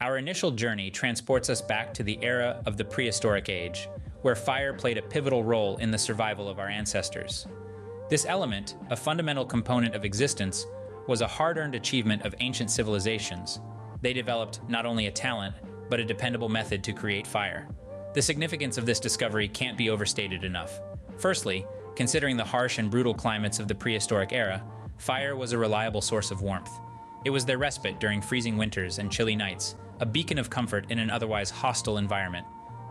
Our initial journey transports us back to the era of the Prehistoric Age, where fire played a pivotal role in the survival of our ancestors. This element, a fundamental component of existence, was a hard-earned achievement of ancient civilizations. They developed not only a talent, but a dependable method to create fire. The significance of this discovery can't be overstated enough. Firstly, considering the harsh and brutal climates of the prehistoric era, fire was a reliable source of warmth. It was their respite during freezing winters and chilly nights, a beacon of comfort in an otherwise hostile environment.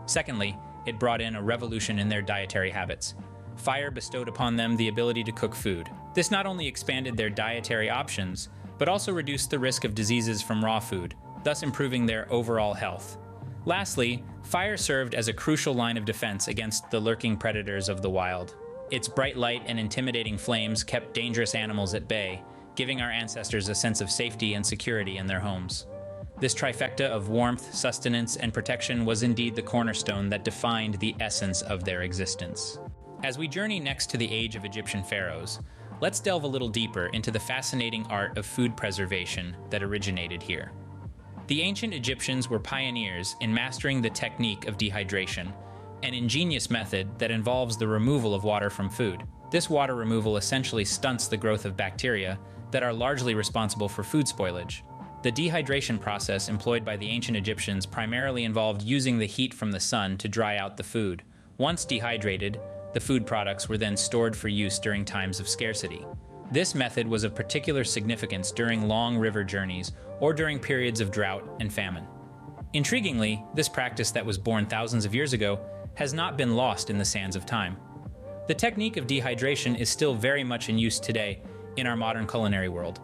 Secondly, it brought in a revolution in their dietary habits. Fire bestowed upon them the ability to cook food. This not only expanded their dietary options, but also reduced the risk of diseases from raw food, thus improving their overall health. Lastly, fire served as a crucial line of defense against the lurking predators of the wild. Its bright light and intimidating flames kept dangerous animals at bay, giving our ancestors a sense of safety and security in their homes. This trifecta of warmth, sustenance, and protection was indeed the cornerstone that defined the essence of their existence. As we journey next to the age of Egyptian pharaohs, let's delve a little deeper into the fascinating art of food preservation that originated here. The ancient Egyptians were pioneers in mastering the technique of dehydration, an ingenious method that involves the removal of water from food. This water removal essentially stunts the growth of bacteria that are largely responsible for food spoilage. The dehydration process employed by the ancient Egyptians primarily involved using the heat from the sun to dry out the food. Once dehydrated, the food products were then stored for use during times of scarcity. This method was of particular significance during long river journeys or during periods of drought and famine. Intriguingly, this practice that was born thousands of years ago has not been lost in the sands of time. The technique of dehydration is still very much in use today in our modern culinary world.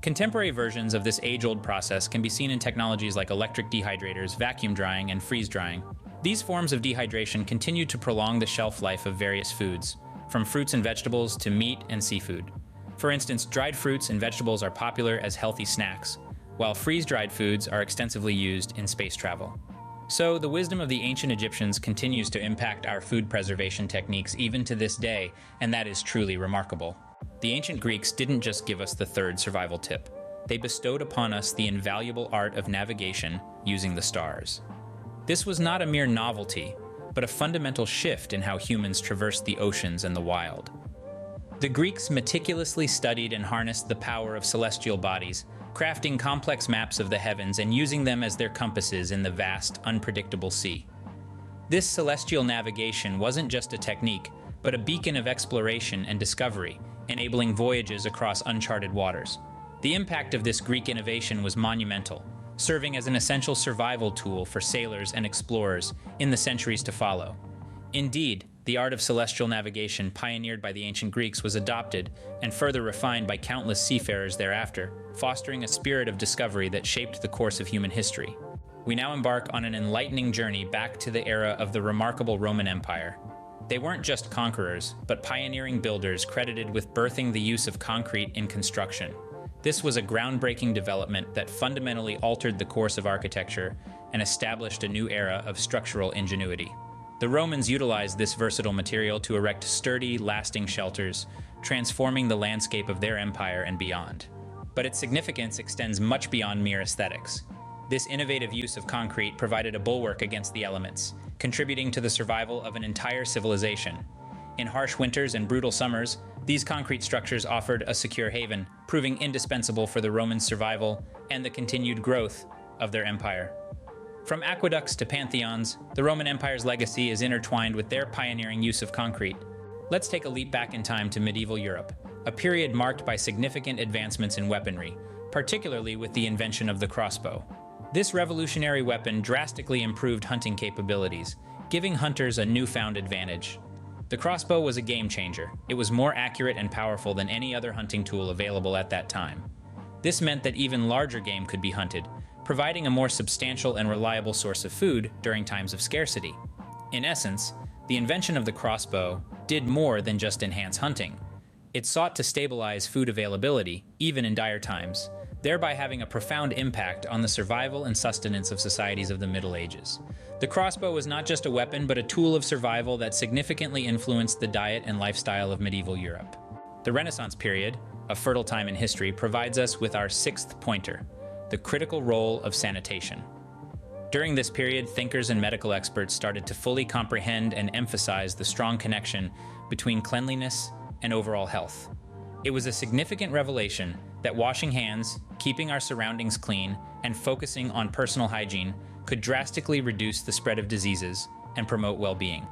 Contemporary versions of this age-old process can be seen in technologies like electric dehydrators, vacuum drying, and freeze drying. These forms of dehydration continue to prolong the shelf life of various foods, from fruits and vegetables to meat and seafood. For instance, dried fruits and vegetables are popular as healthy snacks, while freeze-dried foods are extensively used in space travel. So, the wisdom of the ancient Egyptians continues to impact our food preservation techniques even to this day, and that is truly remarkable. The ancient Greeks didn't just give us the third survival tip. They bestowed upon us the invaluable art of navigation using the stars. This was not a mere novelty, but a fundamental shift in how humans traversed the oceans and the wild. The Greeks meticulously studied and harnessed the power of celestial bodies, crafting complex maps of the heavens and using them as their compasses in the vast, unpredictable sea. This celestial navigation wasn't just a technique, but a beacon of exploration and discovery, enabling voyages across uncharted waters. The impact of this Greek innovation was monumental, serving as an essential survival tool for sailors and explorers in the centuries to follow. Indeed, the art of celestial navigation pioneered by the ancient Greeks was adopted and further refined by countless seafarers thereafter, fostering a spirit of discovery that shaped the course of human history. We now embark on an enlightening journey back to the era of the remarkable Roman Empire. They weren't just conquerors, but pioneering builders credited with birthing the use of concrete in construction. This was a groundbreaking development that fundamentally altered the course of architecture and established a new era of structural ingenuity. The Romans utilized this versatile material to erect sturdy, lasting shelters, transforming the landscape of their empire and beyond. But its significance extends much beyond mere aesthetics. This innovative use of concrete provided a bulwark against the elements, contributing to the survival of an entire civilization. In harsh winters and brutal summers, these concrete structures offered a secure haven, proving indispensable for the Romans' survival and the continued growth of their empire. From aqueducts to pantheons, the Roman Empire's legacy is intertwined with their pioneering use of concrete. Let's take a leap back in time to medieval Europe, a period marked by significant advancements in weaponry, particularly with the invention of the crossbow. This revolutionary weapon drastically improved hunting capabilities, giving hunters a newfound advantage. The crossbow was a game changer. It was more accurate and powerful than any other hunting tool available at that time. This meant that even larger game could be hunted, providing a more substantial and reliable source of food during times of scarcity. In essence, the invention of the crossbow did more than just enhance hunting. It sought to stabilize food availability, even in dire times, thereby having a profound impact on the survival and sustenance of societies of the Middle Ages. The crossbow was not just a weapon, but a tool of survival that significantly influenced the diet and lifestyle of medieval Europe. The Renaissance period, a fertile time in history, provides us with our sixth pointer: the critical role of sanitation. During this period, thinkers and medical experts started to fully comprehend and emphasize the strong connection between cleanliness and overall health. It was a significant revelation that washing hands, keeping our surroundings clean, and focusing on personal hygiene could drastically reduce the spread of diseases and promote well-being.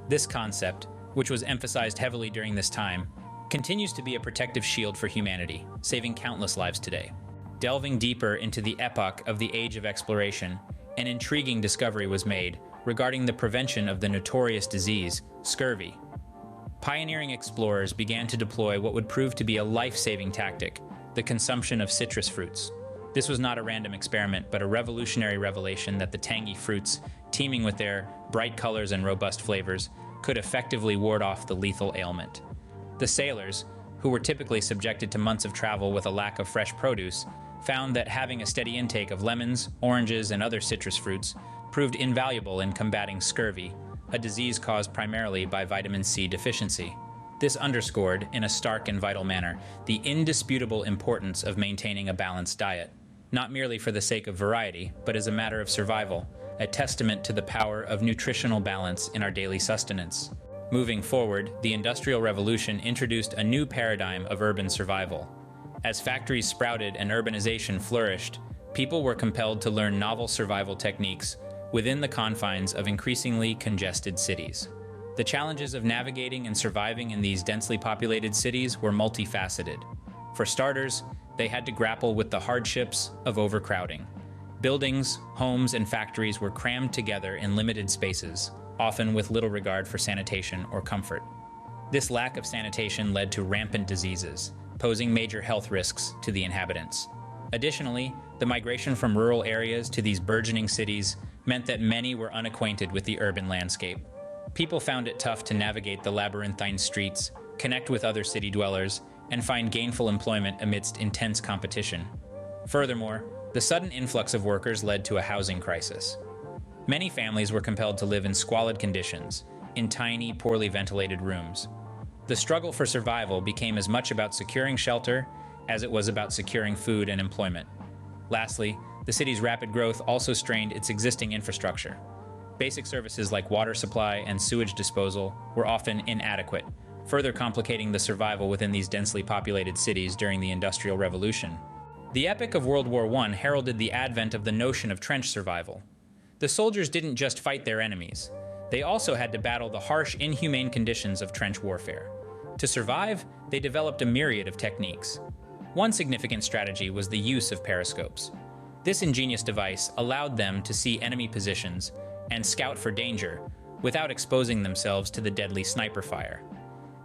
This concept, which was emphasized heavily during this time, continues to be a protective shield for humanity, saving countless lives today. Delving deeper into the epoch of the Age of Exploration, an intriguing discovery was made regarding the prevention of the notorious disease, scurvy. Pioneering explorers began to deploy what would prove to be a life-saving tactic, the consumption of citrus fruits. This was not a random experiment, but a revolutionary revelation that the tangy fruits, teeming with their bright colors and robust flavors, could effectively ward off the lethal ailment. The sailors, who were typically subjected to months of travel with a lack of fresh produce, found that having a steady intake of lemons, oranges, and other citrus fruits proved invaluable in combating scurvy, a disease caused primarily by vitamin C deficiency. This underscored, in a stark and vital manner, the indisputable importance of maintaining a balanced diet, not merely for the sake of variety, but as a matter of survival, a testament to the power of nutritional balance in our daily sustenance. Moving forward, the Industrial Revolution introduced a new paradigm of urban survival. As factories sprouted and urbanization flourished, people were compelled to learn novel survival techniques within the confines of increasingly congested cities. The challenges of navigating and surviving in these densely populated cities were multifaceted. For starters, they had to grapple with the hardships of overcrowding. Buildings, homes, and factories were crammed together in limited spaces, often with little regard for sanitation or comfort. This lack of sanitation led to rampant diseases, posing major health risks to the inhabitants. Additionally, the migration from rural areas to these burgeoning cities meant that many were unacquainted with the urban landscape. People found it tough to navigate the labyrinthine streets, connect with other city dwellers, and find gainful employment amidst intense competition. Furthermore, the sudden influx of workers led to a housing crisis. Many families were compelled to live in squalid conditions, in tiny, poorly ventilated rooms. The struggle for survival became as much about securing shelter as it was about securing food and employment. Lastly, the city's rapid growth also strained its existing infrastructure. Basic services like water supply and sewage disposal were often inadequate, further complicating the survival within these densely populated cities during the Industrial Revolution. The epic of World War I heralded the advent of the notion of trench survival. The soldiers didn't just fight their enemies. They also had to battle the harsh, inhumane conditions of trench warfare. To survive, they developed a myriad of techniques. One significant strategy was the use of periscopes. This ingenious device allowed them to see enemy positions and scout for danger without exposing themselves to the deadly sniper fire.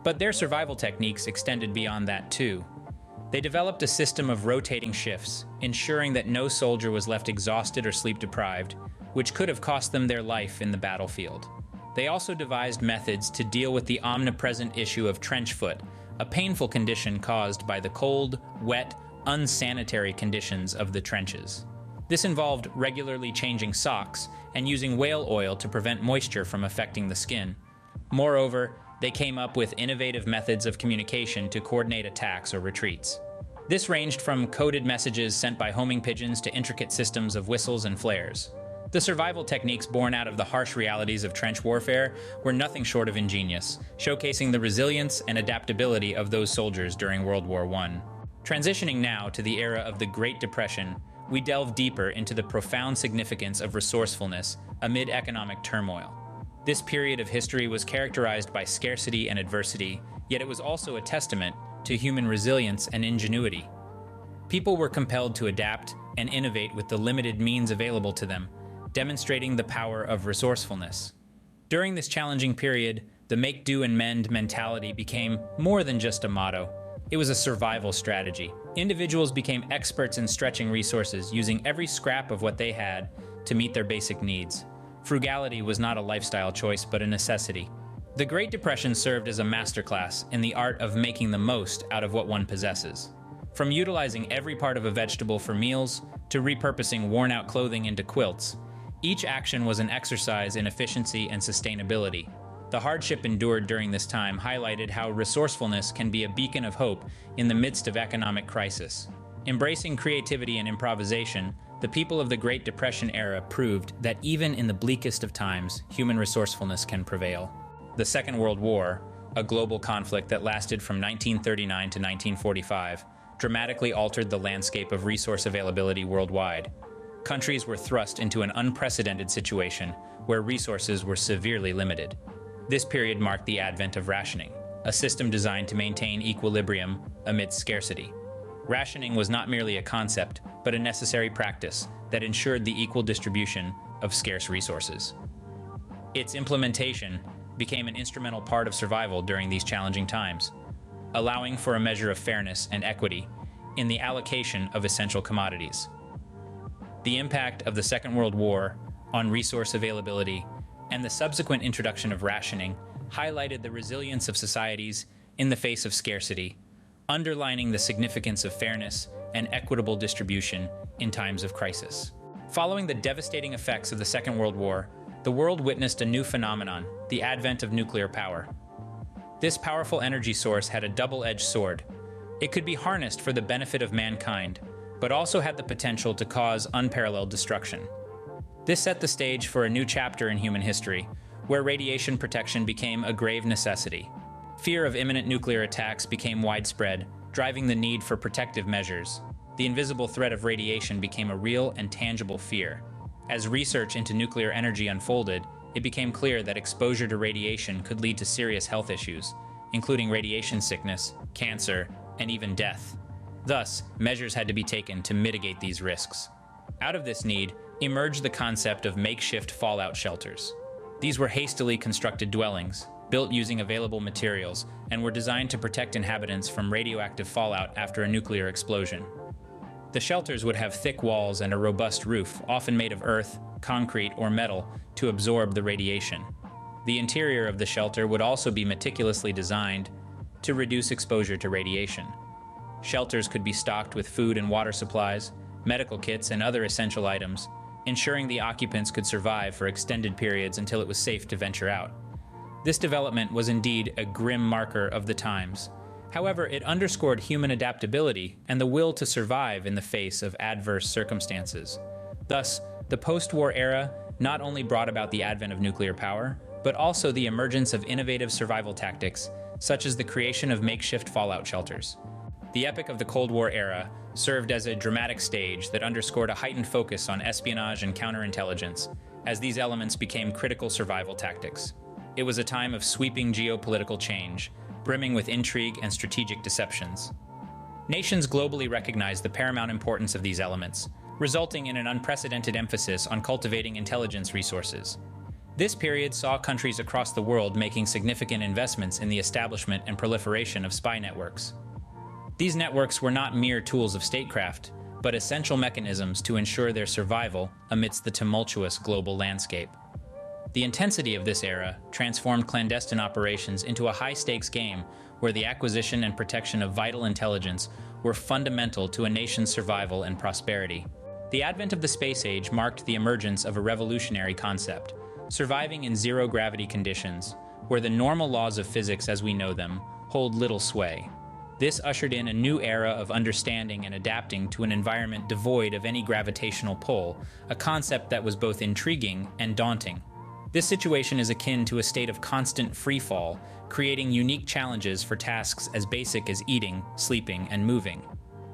But their survival techniques extended beyond that too. They developed a system of rotating shifts, ensuring that no soldier was left exhausted or sleep-deprived, which could have cost them their life in the battlefield. They also devised methods to deal with the omnipresent issue of trench foot, a painful condition caused by the cold, wet, unsanitary conditions of the trenches. This involved regularly changing socks and using whale oil to prevent moisture from affecting the skin. Moreover, they came up with innovative methods of communication to coordinate attacks or retreats. This ranged from coded messages sent by homing pigeons to intricate systems of whistles and flares. The survival techniques born out of the harsh realities of trench warfare were nothing short of ingenious, showcasing the resilience and adaptability of those soldiers during World War I. Transitioning now to the era of the Great Depression, we delve deeper into the profound significance of resourcefulness amid economic turmoil. This period of history was characterized by scarcity and adversity, yet it was also a testament to human resilience and ingenuity. People were compelled to adapt and innovate with the limited means available to them, demonstrating the power of resourcefulness. During this challenging period, the make do and mend mentality became more than just a motto. It was a survival strategy. Individuals became experts in stretching resources, using every scrap of what they had to meet their basic needs. Frugality was not a lifestyle choice, but a necessity. The Great Depression served as a masterclass in the art of making the most out of what one possesses. From utilizing every part of a vegetable for meals to repurposing worn-out clothing into quilts, each action was an exercise in efficiency and sustainability. The hardship endured during this time highlighted how resourcefulness can be a beacon of hope in the midst of economic crisis. Embracing creativity and improvisation, The people of the Great Depression era proved that even in the bleakest of times, human resourcefulness can prevail. The Second World War, a global conflict that lasted from 1939 to 1945, dramatically altered the landscape of resource availability worldwide. Countries were thrust into an unprecedented situation where resources were severely limited. This period marked the advent of rationing, a system designed to maintain equilibrium amidst scarcity. Rationing was not merely a concept, but a necessary practice that ensured the equal distribution of scarce resources. Its implementation became an instrumental part of survival during these challenging times, allowing for a measure of fairness and equity in the allocation of essential commodities. The impact of the Second World War on resource availability and the subsequent introduction of rationing highlighted the resilience of societies in the face of scarcity, underlining the significance of fairness and equitable distribution in times of crisis. Following the devastating effects of the Second World War, the world witnessed a new phenomenon, the advent of nuclear power. This powerful energy source had a double-edged sword. It could be harnessed for the benefit of mankind, but also had the potential to cause unparalleled destruction. This set the stage for a new chapter in human history, where radiation protection became a grave necessity. Fear of imminent nuclear attacks became widespread, driving the need for protective measures. The invisible threat of radiation became a real and tangible fear. As research into nuclear energy unfolded, it became clear that exposure to radiation could lead to serious health issues, including radiation sickness, cancer, and even death. Thus, measures had to be taken to mitigate these risks. Out of this need emerged the concept of makeshift fallout shelters. These were hastily constructed dwellings, built using available materials, and were designed to protect inhabitants from radioactive fallout after a nuclear explosion. The shelters would have thick walls and a robust roof, often made of earth, concrete, or metal, to absorb the radiation. The interior of the shelter would also be meticulously designed to reduce exposure to radiation. Shelters could be stocked with food and water supplies, medical kits, and other essential items, ensuring the occupants could survive for extended periods until it was safe to venture out. This development was indeed a grim marker of the times. However, it underscored human adaptability and the will to survive in the face of adverse circumstances. Thus, the post-war era not only brought about the advent of nuclear power, but also the emergence of innovative survival tactics, such as the creation of makeshift fallout shelters. The epic of the Cold War era served as a dramatic stage that underscored a heightened focus on espionage and counterintelligence, as these elements became critical survival tactics. It was a time of sweeping geopolitical change, brimming with intrigue and strategic deceptions. Nations globally recognized the paramount importance of these elements, resulting in an unprecedented emphasis on cultivating intelligence resources. This period saw countries across the world making significant investments in the establishment and proliferation of spy networks. These networks were not mere tools of statecraft, but essential mechanisms to ensure their survival amidst the tumultuous global landscape. The intensity of this era transformed clandestine operations into a high-stakes game where the acquisition and protection of vital intelligence were fundamental to a nation's survival and prosperity. The advent of the space age marked the emergence of a revolutionary concept, surviving in zero-gravity conditions, where the normal laws of physics as we know them hold little sway. This ushered in a new era of understanding and adapting to an environment devoid of any gravitational pull, a concept that was both intriguing and daunting. This situation is akin to a state of constant freefall, creating unique challenges for tasks as basic as eating, sleeping, and moving.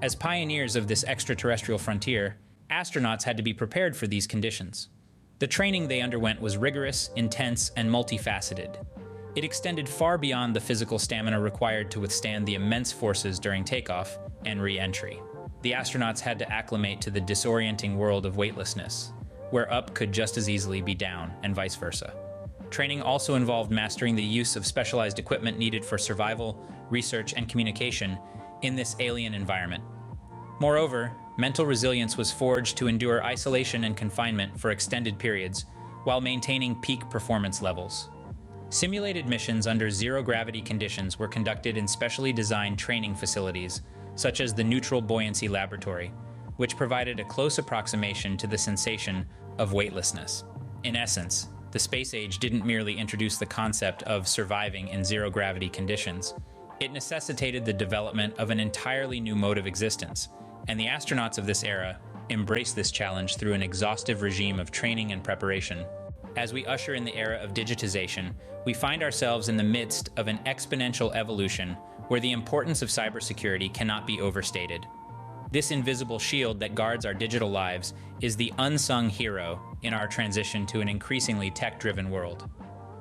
As pioneers of this extraterrestrial frontier, astronauts had to be prepared for these conditions. The training they underwent was rigorous, intense, and multifaceted. It extended far beyond the physical stamina required to withstand the immense forces during takeoff and re-entry. The astronauts had to acclimate to the disorienting world of weightlessness, where up could just as easily be down, and vice versa. Training also involved mastering the use of specialized equipment needed for survival, research, and communication in this alien environment. Moreover, mental resilience was forged to endure isolation and confinement for extended periods while maintaining peak performance levels. Simulated missions under zero-gravity conditions were conducted in specially designed training facilities, such as the Neutral Buoyancy Laboratory, which provided a close approximation to the sensation of weightlessness. In essence, the space age didn't merely introduce the concept of surviving in zero-gravity conditions. It necessitated the development of an entirely new mode of existence, and the astronauts of this era embrace this challenge through an exhaustive regime of training and preparation. As we usher in the era of digitization, we find ourselves in the midst of an exponential evolution where the importance of cybersecurity cannot be overstated. This invisible shield that guards our digital lives is the unsung hero in our transition to an increasingly tech-driven world.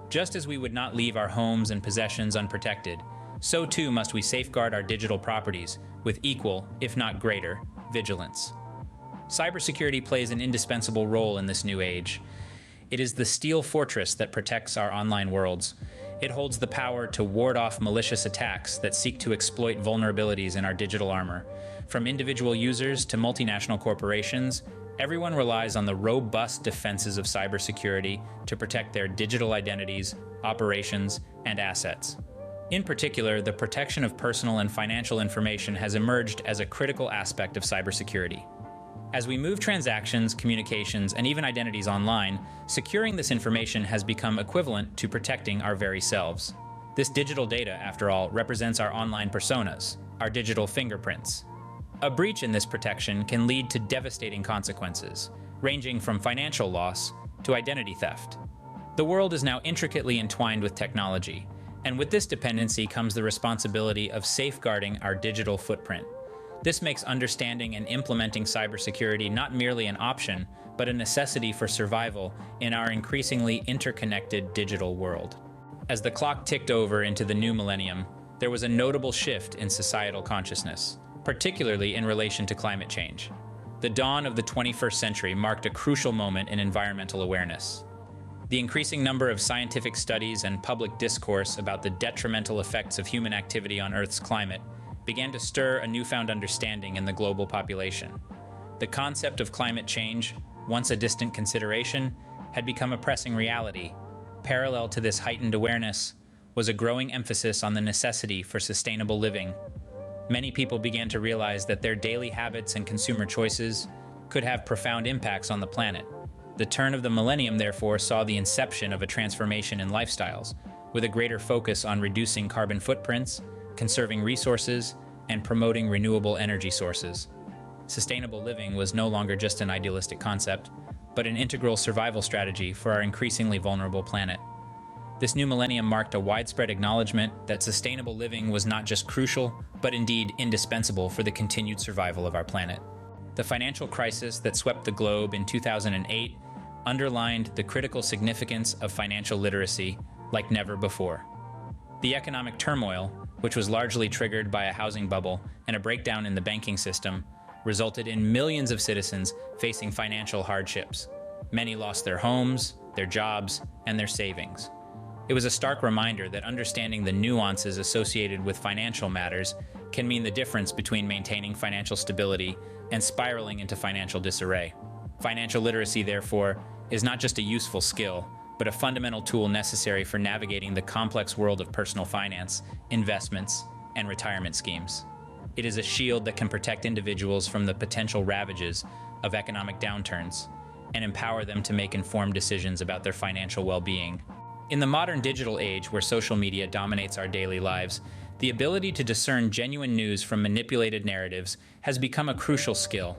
Just as we would not leave our homes and possessions unprotected, so too must we safeguard our digital properties with equal, if not greater, vigilance. Cybersecurity plays an indispensable role in this new age. It is the steel fortress that protects our online worlds. It holds the power to ward off malicious attacks that seek to exploit vulnerabilities in our digital armor. From individual users to multinational corporations, everyone relies on the robust defenses of cybersecurity to protect their digital identities, operations, and assets. In particular, the protection of personal and financial information has emerged as a critical aspect of cybersecurity. As we move transactions, communications, and even identities online, securing this information has become equivalent to protecting our very selves. This digital data, after all, represents our online personas, our digital fingerprints. A breach in this protection can lead to devastating consequences, ranging from financial loss to identity theft. The world is now intricately entwined with technology, and with this dependency comes the responsibility of safeguarding our digital footprint. This makes understanding and implementing cybersecurity not merely an option, but a necessity for survival in our increasingly interconnected digital world. As the clock ticked over into the new millennium, there was a notable shift in societal consciousness, particularly in relation to climate change. The dawn of the 21st century marked a crucial moment in environmental awareness. The increasing number of scientific studies and public discourse about the detrimental effects of human activity on Earth's climate began to stir a newfound understanding in the global population. The concept of climate change, once a distant consideration, had become a pressing reality. Parallel to this heightened awareness was a growing emphasis on the necessity for sustainable living. Many people began to realize that their daily habits and consumer choices could have profound impacts on the planet. The turn of the millennium, therefore, saw the inception of a transformation in lifestyles, with a greater focus on reducing carbon footprints, conserving resources, and promoting renewable energy sources. Sustainable living was no longer just an idealistic concept, but an integral survival strategy for our increasingly vulnerable planet. This new millennium marked a widespread acknowledgement that sustainable living was not just crucial, but indeed indispensable for the continued survival of our planet. The financial crisis that swept the globe in 2008 underlined the critical significance of financial literacy like never before. The economic turmoil, which was largely triggered by a housing bubble and a breakdown in the banking system, resulted in millions of citizens facing financial hardships. Many lost their homes, their jobs, and their savings. It was a stark reminder that understanding the nuances associated with financial matters can mean the difference between maintaining financial stability and spiraling into financial disarray. Financial literacy, therefore, is not just a useful skill, but a fundamental tool necessary for navigating the complex world of personal finance, investments, and retirement schemes. It is a shield that can protect individuals from the potential ravages of economic downturns and empower them to make informed decisions about their financial well-being. In the modern digital age where social media dominates our daily lives, the ability to discern genuine news from manipulated narratives has become a crucial skill.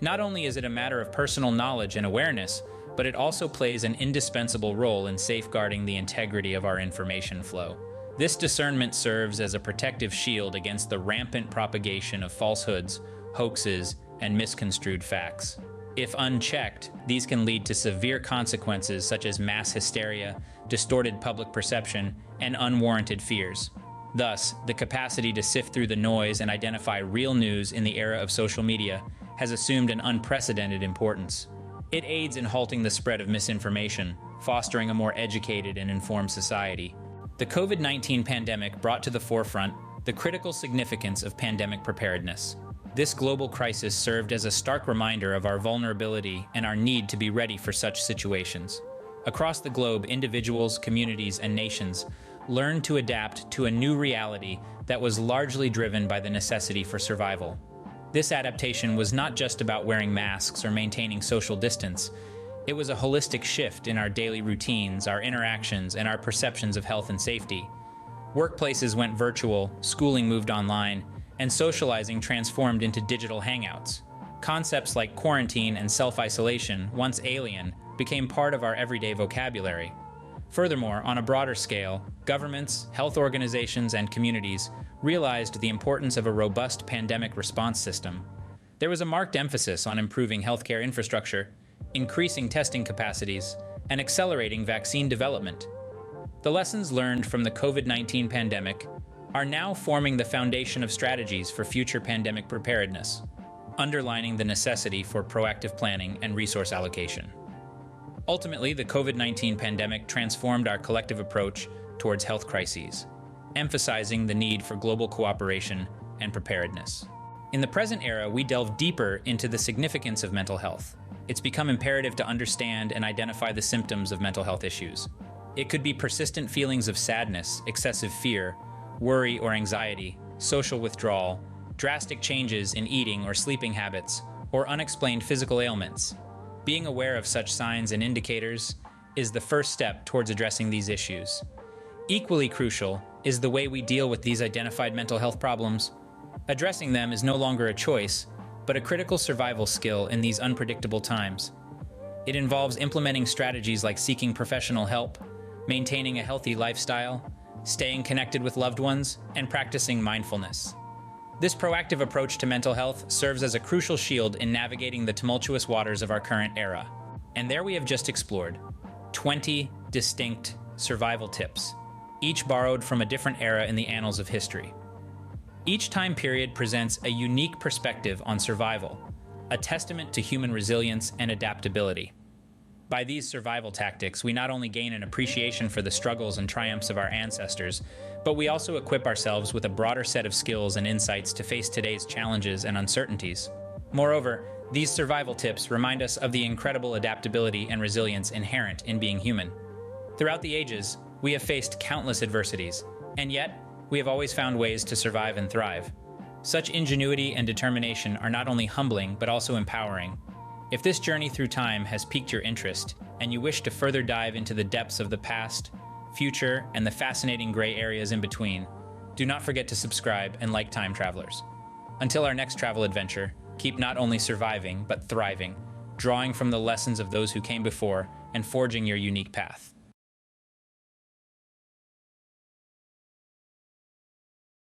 Not only is it a matter of personal knowledge and awareness, but it also plays an indispensable role in safeguarding the integrity of our information flow. This discernment serves as a protective shield against the rampant propagation of falsehoods, hoaxes, and misconstrued facts. If unchecked, these can lead to severe consequences such as mass hysteria, distorted public perception, and unwarranted fears. Thus, the capacity to sift through the noise and identify real news in the era of social media has assumed an unprecedented importance. It aids in halting the spread of misinformation, fostering a more educated and informed society. The COVID-19 pandemic brought to the forefront the critical significance of pandemic preparedness. This global crisis served as a stark reminder of our vulnerability and our need to be ready for such situations. Across the globe, individuals, communities, and nations learned to adapt to a new reality that was largely driven by the necessity for survival. This adaptation was not just about wearing masks or maintaining social distance. It was a holistic shift in our daily routines, our interactions, and our perceptions of health and safety. Workplaces went virtual, schooling moved online, and socializing transformed into digital hangouts. Concepts like quarantine and self-isolation, once alien, became part of our everyday vocabulary. Furthermore, on a broader scale, governments, health organizations, and communities realized the importance of a robust pandemic response system. There was a marked emphasis on improving healthcare infrastructure, increasing testing capacities, and accelerating vaccine development. The lessons learned from the COVID-19 pandemic are now forming the foundation of strategies for future pandemic preparedness, underlining the necessity for proactive planning and resource allocation. Ultimately, the COVID-19 pandemic transformed our collective approach towards health crises, emphasizing the need for global cooperation and preparedness. In the present era, we delve deeper into the significance of mental health. It's become imperative to understand and identify the symptoms of mental health issues. It could be persistent feelings of sadness, excessive fear, worry or anxiety, social withdrawal, drastic changes in eating or sleeping habits, or unexplained physical ailments. Being aware of such signs and indicators is the first step towards addressing these issues. Equally crucial is the way we deal with these identified mental health problems. Addressing them is no longer a choice, but a critical survival skill in these unpredictable times. It involves implementing strategies like seeking professional help, maintaining a healthy lifestyle, staying connected with loved ones, and practicing mindfulness. This proactive approach to mental health serves as a crucial shield in navigating the tumultuous waters of our current era. And there we have just explored 20 distinct survival tips, each borrowed from a different era in the annals of history. Each time period presents a unique perspective on survival, a testament to human resilience and adaptability. By these survival tactics, we not only gain an appreciation for the struggles and triumphs of our ancestors, but we also equip ourselves with a broader set of skills and insights to face today's challenges and uncertainties. Moreover, these survival tips remind us of the incredible adaptability and resilience inherent in being human. Throughout the ages, we have faced countless adversities, and yet, we have always found ways to survive and thrive. Such ingenuity and determination are not only humbling, but also empowering. If this journey through time has piqued your interest, and you wish to further dive into the depths of the past, future, and the fascinating gray areas in between, do not forget to subscribe and like Time Travelers. Until our next travel adventure, keep not only surviving, but thriving, drawing from the lessons of those who came before and forging your unique path.